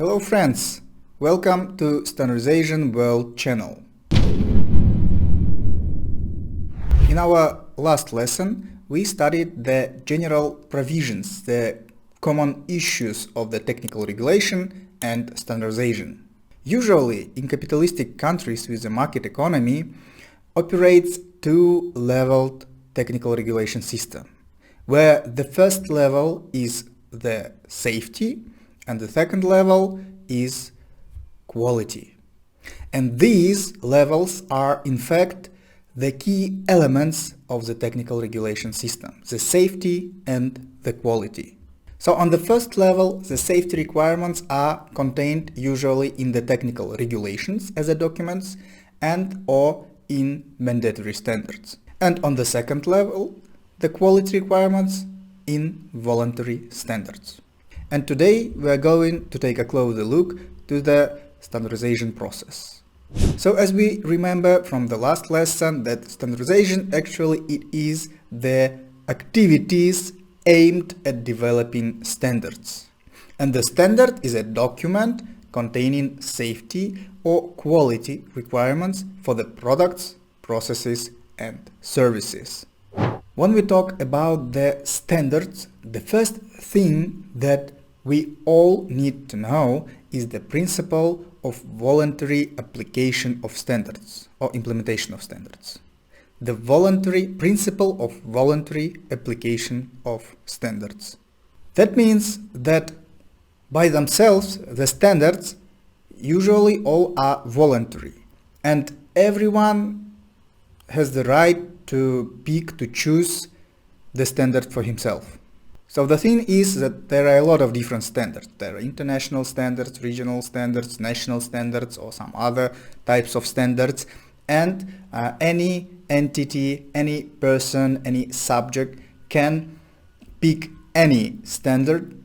Hello friends, welcome to Standardization World channel. In our last lesson, we studied the general provisions, the common issues of the technical regulation and standardization. Usually, in capitalistic countries with a market economy, operates two-leveled technical regulation system, where the first level is the safety and the second level is quality. And these levels are in fact the key elements of the technical regulation system, the safety and the quality. So on the first level, the safety requirements are contained usually in the technical regulations as a documents and or in mandatory standards. And on the second level, the quality requirements in voluntary standards. And today we are going to take a closer look to the standardization process. So as we remember from the last lesson that standardization actually it is the activities aimed at developing standards. And the standard is a document containing safety or quality requirements for the products, processes and services. When we talk about the standards, the first thing that we all need to know is the principle of voluntary application of standards or implementation of standards. The principle of voluntary application of standards. That means that by themselves the standards usually all are voluntary and everyone has the right to choose the standard for himself. So the thing is that there are a lot of different standards. There are international standards, regional standards, national standards, or some other types of standards. And any entity, any person, any subject can pick any standard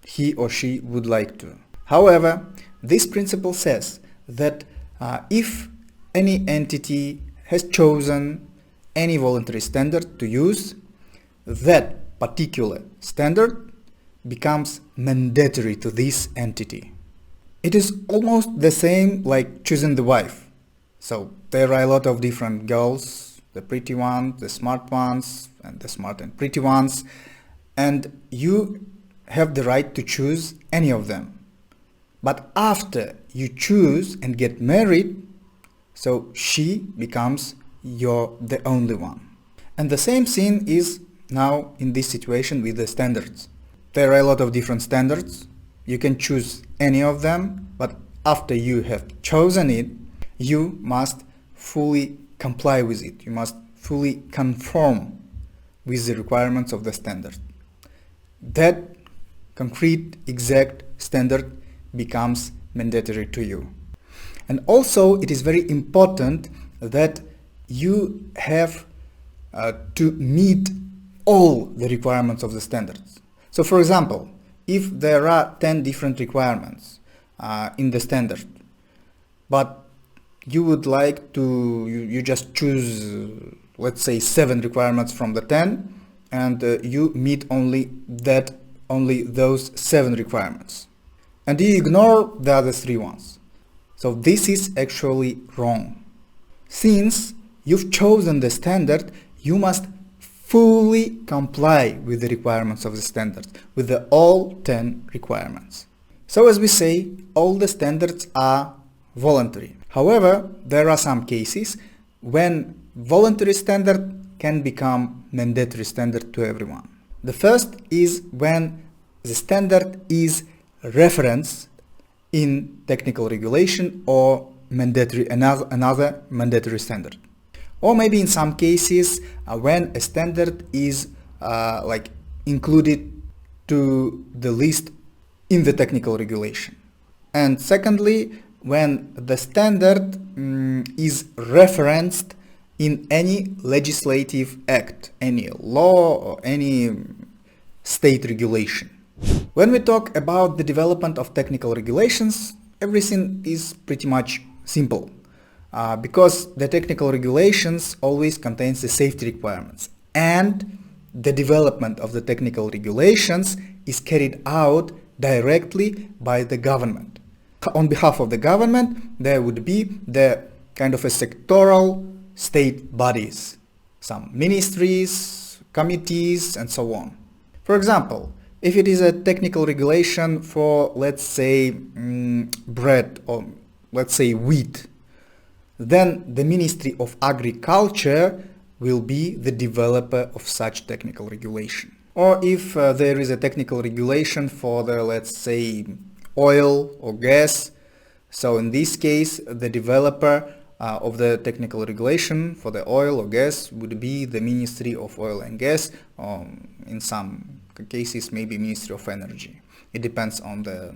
he or she would like to. However, this principle says that if any entity has chosen any voluntary standard to use, that particular standard becomes mandatory to this entity. It is almost the same like choosing the wife. So there are a lot of different girls, the pretty ones, the smart ones, and the smart and pretty ones, and you have the right to choose any of them. But after you choose and get married, so she becomes the only one. And the same thing is now in this situation with the standards. There are a lot of different standards. You can choose any of them, but after you have chosen it, you must fully comply with it. You must fully conform with the requirements of the standard. That concrete, exact standard becomes mandatory to you. And also it is very important that you have to meet all the requirements of the standards. So for example, if there are 10 different requirements in the standard, but you would like to, you just choose, let's say 7 requirements from the 10, and you meet only those 7 requirements. And you ignore the other 3 ones. So this is actually wrong. Since you've chosen the standard, you must fully comply with the requirements of the standard, with all 10 requirements. So as we say, all the standards are voluntary. However, there are some cases when voluntary standard can become mandatory standard to everyone. The first is when the standard is referenced in technical regulation or another mandatory standard. Or maybe in some cases when a standard is included to the list in the technical regulation. And secondly, when the standard is referenced in any legislative act, any law or any state regulation. When we talk about the development of technical regulations, everything is pretty much simple. Because the technical regulations always contains the safety requirements and the development of the technical regulations is carried out directly by the government. On behalf of the government, there would be the kind of a sectoral state bodies, some ministries, committees, and so on. For example, if it is a technical regulation for, let's say, bread or let's say wheat, then the Ministry of Agriculture will be the developer of such technical regulation. Or if there is a technical regulation for the, let's say, oil or gas, so in this case the developer of the technical regulation for the oil or gas would be the Ministry of Oil and Gas, or in some cases maybe Ministry of Energy. It depends on the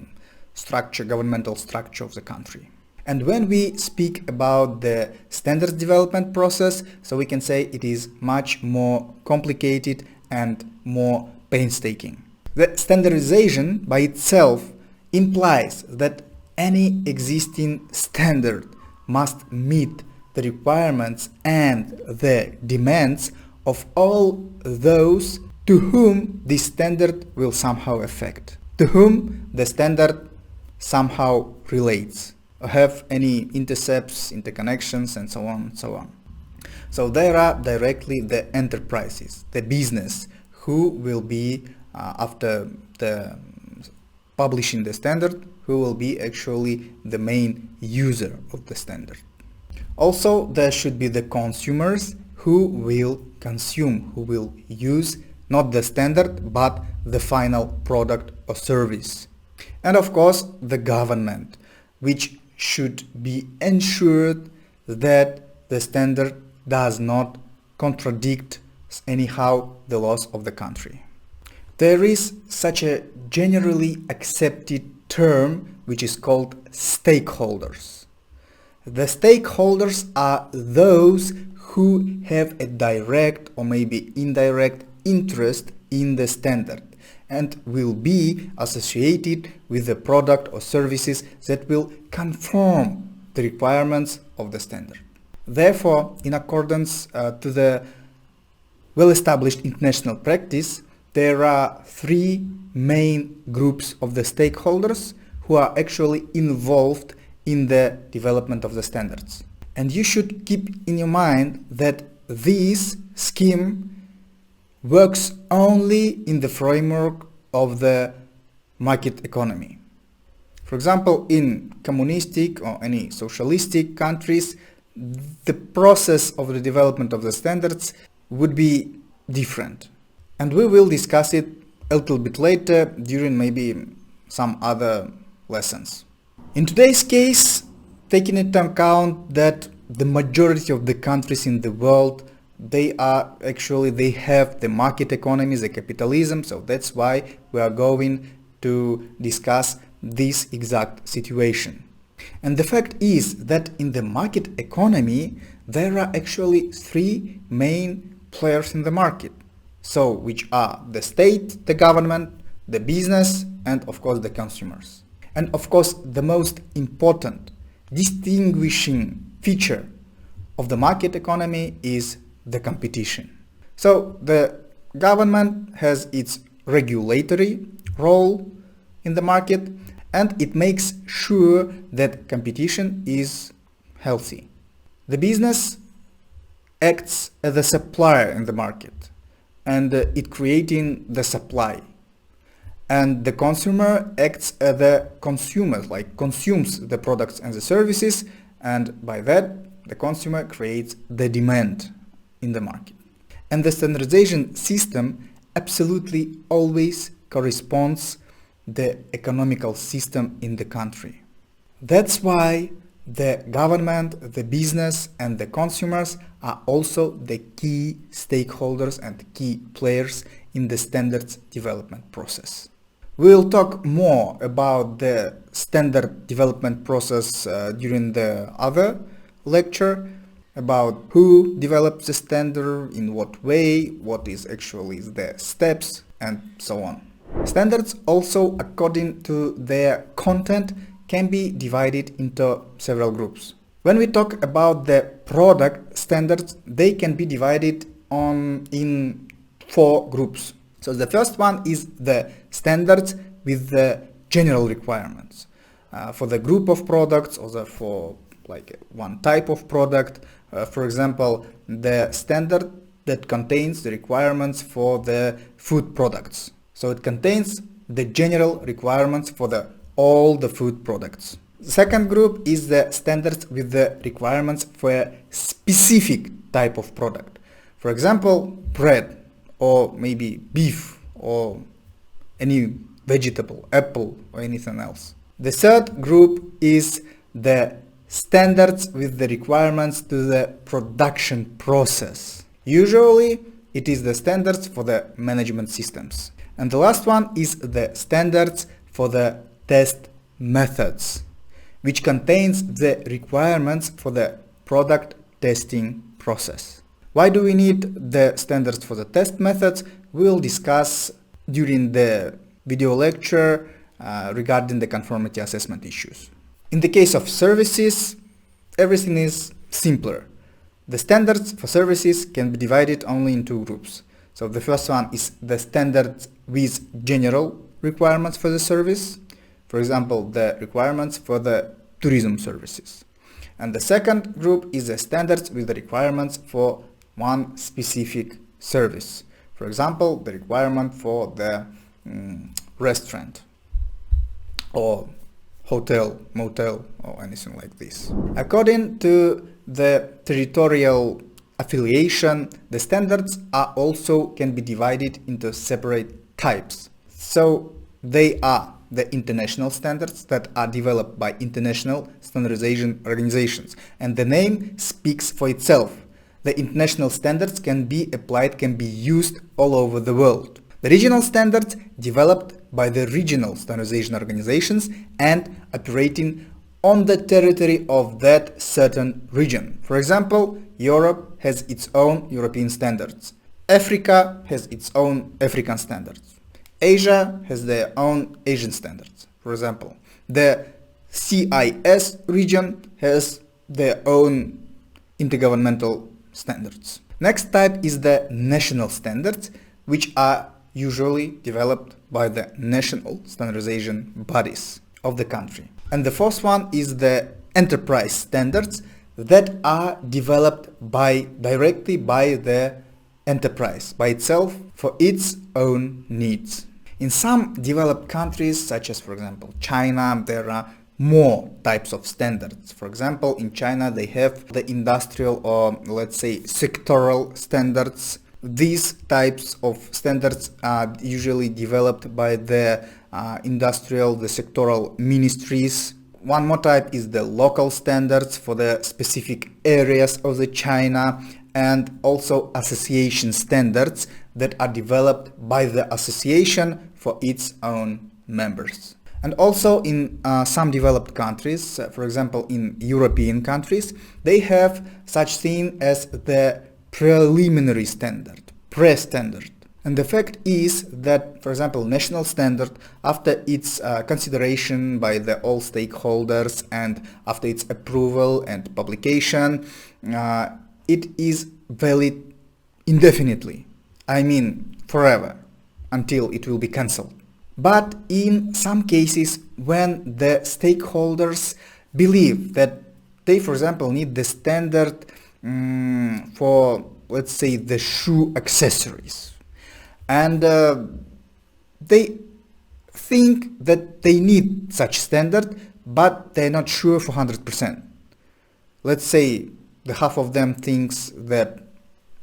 structure, governmental structure of the country. And when we speak about the standards development process, so we can say it is much more complicated and more painstaking. The standardization by itself implies that any existing standard must meet the requirements and the demands of all those to whom this standard will somehow affect, to whom the standard somehow relates, or have any intercepts, interconnections, and so on and so on. So there are directly the enterprises, the business, who will be, after the publishing the standard, who will be actually the main user of the standard. Also, there should be the consumers who will consume, who will use not the standard but the final product or service. And of course, the government, which should be ensured that the standard does not contradict anyhow the laws of the country. There is such a generally accepted term which is called stakeholders. The stakeholders are those who have a direct or maybe indirect interest in the standard and will be associated with the product or services that will conform the requirements of the standard. Therefore, in accordance to the well-established international practice, there are three main groups of the stakeholders who are actually involved in the development of the standards. And you should keep in your mind that this scheme works only in the framework of the market economy. For example, in communistic or any socialistic countries, the process of the development of the standards would be different. And we will discuss it a little bit later during maybe some other lessons. In today's case, taking into account that the majority of the countries in the world, they have the market economies, the capitalism, so that's why we are going to discuss this exact situation. And the fact is that in the market economy, there are actually three main players in the market. So, which are the state, the government, the business, and of course the consumers. And of course the most important distinguishing feature of the market economy is the competition. So the government has its regulatory role in the market and it makes sure that competition is healthy. The business acts as a supplier in the market and it creating the supply. And the consumer acts as the consumer, like consumes the products and the services, and by that the consumer creates the demand in the market. And the standardization system absolutely always corresponds the economical system in the country. That's why the government, the business and the consumers are also the key stakeholders and key players in the standards development process. We'll talk more about the standard development process during the other lecture, about who develops the standard, in what way, what is actually the steps, and so on. Standards also, according to their content, can be divided into several groups. When we talk about the product standards, they can be divided in four groups. So the first one is the standards with the general requirements. for the group of products or for like one type of product. For example, the standard that contains the requirements for the food products. So it contains the general requirements for all the food products. The second group is the standards with the requirements for a specific type of product. For example, bread, or maybe beef, or any vegetable, apple, or anything else. The third group is the standards with the requirements to the production process. Usually, it is the standards for the management systems. And the last one is the standards for the test methods, which contains the requirements for the product testing process. Why do we need the standards for the test methods? We'll discuss during the video lecture regarding the conformity assessment issues. In the case of services, everything is simpler. The standards for services can be divided only in two groups. So the first one is the standards with general requirements for the service. For example, the requirements for the tourism services. And the second group is the standards with the requirements for one specific service. For example, the requirement for the restaurant or hotel, motel, or anything like this. According to the territorial affiliation, the standards can be divided into separate types. So they are the international standards that are developed by international standardization organizations, and the name speaks for itself. The international standards can be applied, can be used all over the world. The regional standards developed by the regional standardization organizations and operating on the territory of that certain region. For example, Europe has its own European standards. Africa has its own African standards. Asia has their own Asian standards. For example, the CIS region has their own intergovernmental standards. Next type is the national standards, which are usually developed by the national standardization bodies of the country. And the fourth one is the enterprise standards that are developed directly by the enterprise, by itself, for its own needs. In some developed countries, such as for example China, there are more types of standards. For example, in China they have the industrial or let's say sectoral standards. These types of standards are usually developed by the the sectoral ministries. One more type is the local standards for the specific areas of the China, and also association standards that are developed by the association for its own members. And also in some developed countries, for example in European countries, they have such thing as the preliminary standard, pre-standard. And the fact is that, for example, national standard, after its consideration by all stakeholders and after its approval and publication, it is valid indefinitely. I mean, forever, until it will be cancelled. But in some cases, when the stakeholders believe that they, for example, need the standard for, let's say, the shoe accessories, and they think that they need such standard, but they're not sure for 100%. Let's say the half of them thinks that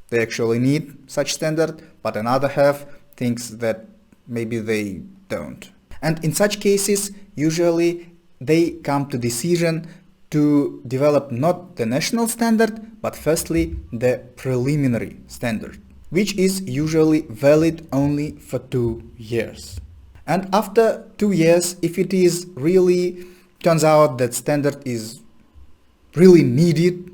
they actually need such standard, but another half thinks that maybe they don't. And in such cases, usually they come to decision to develop not the national standard, but firstly the preliminary standard, which is usually valid only for 2 years. And after 2 years, if it is really turns out that standard is really needed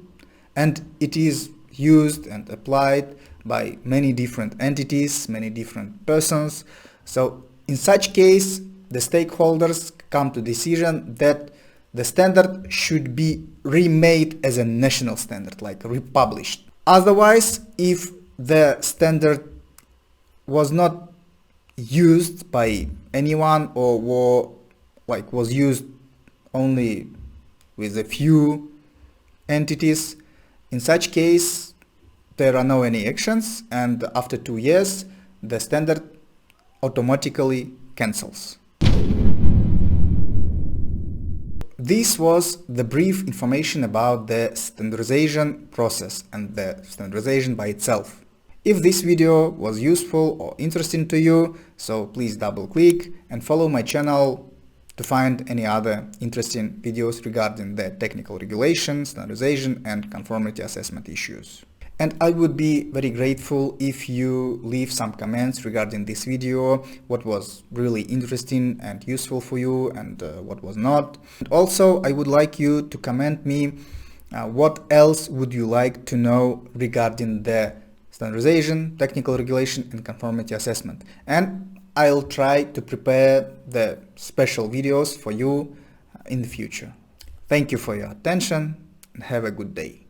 and it is used and applied by many different entities, many different persons, so in such case the stakeholders come to decision that the standard should be remade as a national standard, like republished. Otherwise, if the standard was not used by anyone or was used only with a few entities. In such case, there are no any actions, and after 2 years, the standard automatically cancels. This was the brief information about the standardization process and the standardization by itself. If this video was useful or interesting to you, so please double click and follow my channel to find any other interesting videos regarding the technical regulation, standardization and conformity assessment issues. And I would be very grateful if you leave some comments regarding this video, what was really interesting and useful for you and what was not. And also, I would like you to comment me what else would you like to know regarding the standardization, technical regulation and conformity assessment. And I'll try to prepare the special videos for you in the future. Thank you for your attention and have a good day.